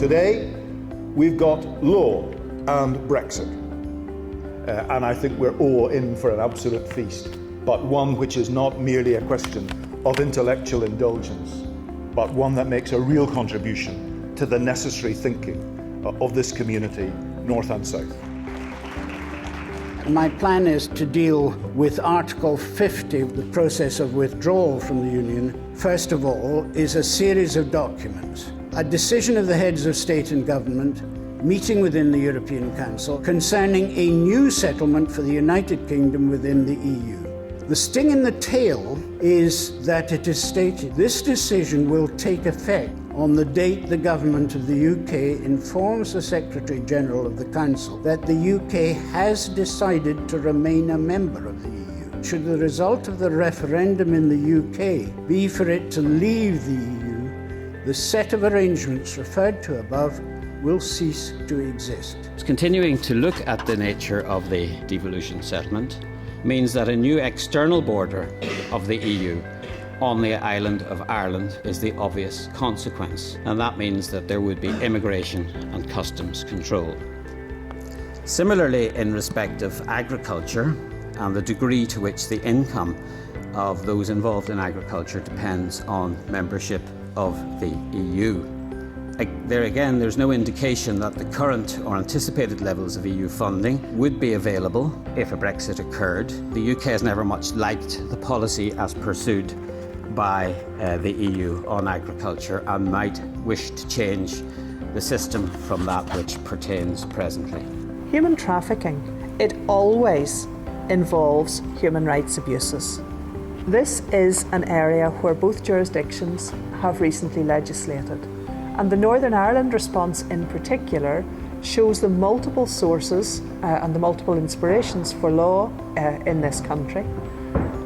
Today, we've got law and Brexit. And I think we're all in for an absolute feast, but one which is not merely a question of intellectual indulgence, but one that makes a real contribution to the necessary thinking of this community, north and south. My plan is to deal with Article 50, the process of withdrawal from the Union. First of all, is a series of documents. A decision of the heads of state and government meeting within the European Council concerning a new settlement for the United Kingdom within the EU. The sting in the tail is that it is stated this decision will take effect on the date the government of the UK informs the Secretary-General of the Council that the UK has decided to remain a member of the EU. Should the result of the referendum in the UK be for it to leave the EU, the set of arrangements referred to above will cease to exist. Continuing to look at the nature of the devolution settlement means that a new external border of the EU on the island of Ireland is the obvious consequence, and that means that there would be immigration and customs control. Similarly, in respect of agriculture and the degree to which the income of those involved in agriculture depends on membership of the EU. There again, there's no indication that the current or anticipated levels of EU funding would be available if a Brexit occurred. The UK has never much liked the policy as pursued by the EU on agriculture and might wish to change the system from that which pertains presently. Human trafficking, it always involves human rights abuses. This is an area where both jurisdictions have recently legislated. And the Northern Ireland response in particular shows the multiple sources and the multiple inspirations for law in this country.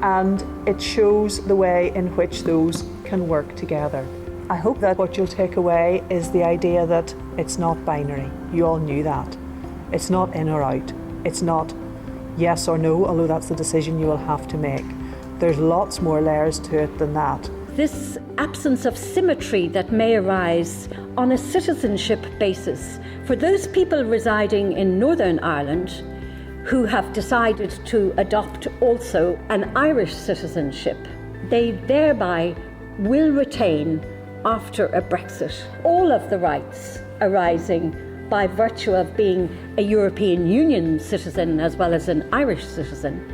And it shows the way in which those can work together. I hope that what you'll take away is the idea that it's not binary. You all knew that. It's not in or out. It's not yes or no, although that's the decision you will have to make. There's lots more layers to it than that. This absence of symmetry that may arise on a citizenship basis for those people residing in Northern Ireland who have decided to adopt also an Irish citizenship, they thereby will retain, after a Brexit, all of the rights arising by virtue of being a European Union citizen as well as an Irish citizen,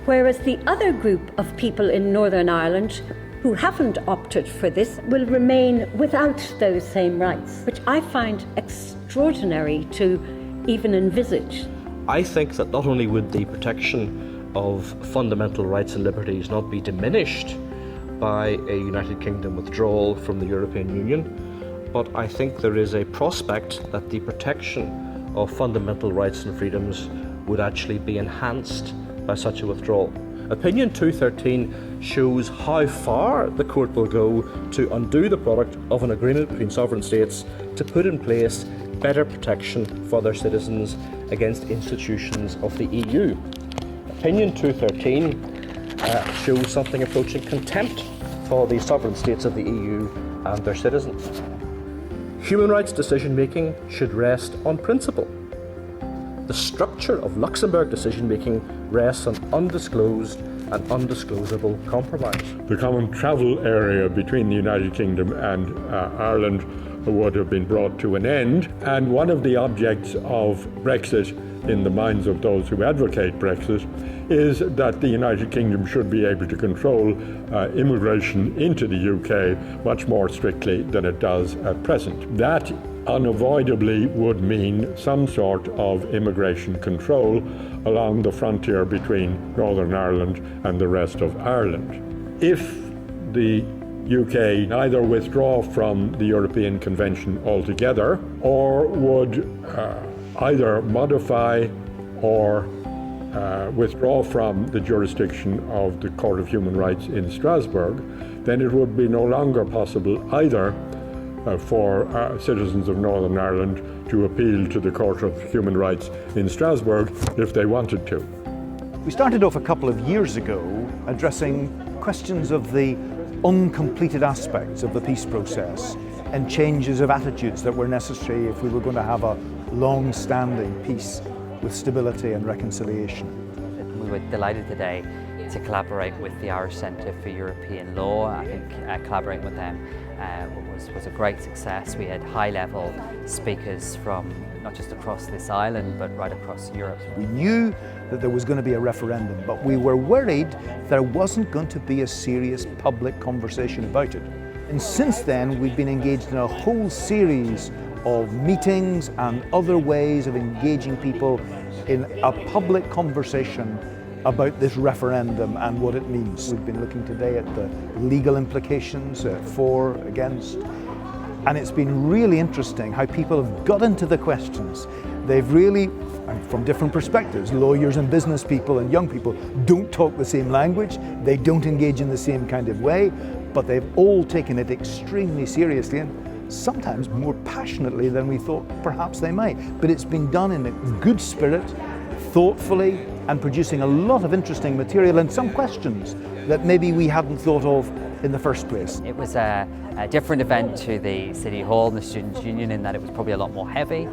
whereas the other group of people in Northern Ireland who haven't opted for this will remain without those same rights, which I find extraordinary to even envisage. I think that not only would the protection of fundamental rights and liberties not be diminished by a United Kingdom withdrawal from the European Union, but I think there is a prospect that the protection of fundamental rights and freedoms would actually be enhanced by such a withdrawal. Opinion 213 shows how far the court will go to undo the product of an agreement between sovereign states to put in place better protection for their citizens against institutions of the EU. Opinion 213 shows something approaching contempt for the sovereign states of the EU and their citizens. Human rights decision-making should rest on principle. The structure of Luxembourg decision-making rests on undisclosed and undisclosable compromise. The common travel area between the United Kingdom and Ireland would have been brought to an end, and one of the objects of Brexit in the minds of those who advocate Brexit is that the United Kingdom should be able to control immigration into the UK much more strictly than it does at present. That unavoidably would mean some sort of immigration control along the frontier between Northern Ireland and the rest of Ireland. If the UK either withdraw from the European Convention altogether or would either modify or withdraw from the jurisdiction of the Court of Human Rights in Strasbourg, then it would be no longer possible either for citizens of Northern Ireland to appeal to the Court of Human Rights in Strasbourg if they wanted to. We started off a couple of years ago addressing questions of the uncompleted aspects of the peace process. and changes of attitudes that were necessary if we were going to have a long-standing peace with stability and reconciliation. We were delighted today to collaborate with the Irish Centre for European Law. I think collaborating with them was a great success. We had high-level speakers from not just across this island but right across Europe. We knew that there was going to be a referendum, but we were worried there wasn't going to be a serious public conversation about it. And since then we've been engaged in a whole series of meetings and other ways of engaging people in a public conversation about this referendum and what it means. We've been looking today at the legal implications, for, against, and it's been really interesting how people have got into the questions. They've really, and from different perspectives, lawyers and business people and young people don't talk the same language, they don't engage in the same kind of way, but they've all taken it extremely seriously and sometimes more passionately than we thought perhaps they might. But it's been done in a good spirit, thoughtfully, and producing a lot of interesting material and some questions that maybe we hadn't thought of in the first place. It was a different event to the City Hall and the Students' Union in that it was probably a lot more heavy,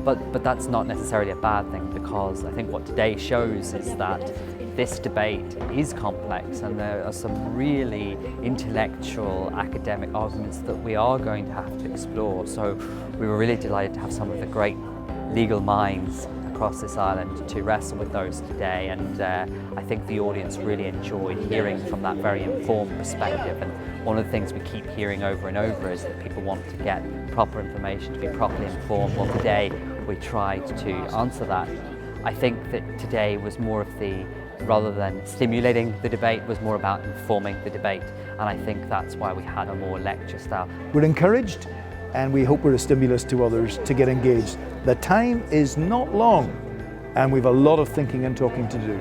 but that's not necessarily a bad thing, because I think what today shows is that this debate is complex and there are some really intellectual academic arguments that we are going to have to explore. So we were really delighted to have some of the great legal minds across this island to wrestle with those today, and I think the audience really enjoyed hearing from that very informed perspective. And one of the things we keep hearing over and over is that people want to get proper information, to be properly informed. Well, today we tried to answer that. I think that today was more of the, rather than stimulating the debate, was more about informing the debate, and I think that's why we had a more lecture style. We're encouraged, and we hope we're a stimulus to others to get engaged. The time is not long, and we've a lot of thinking and talking to do.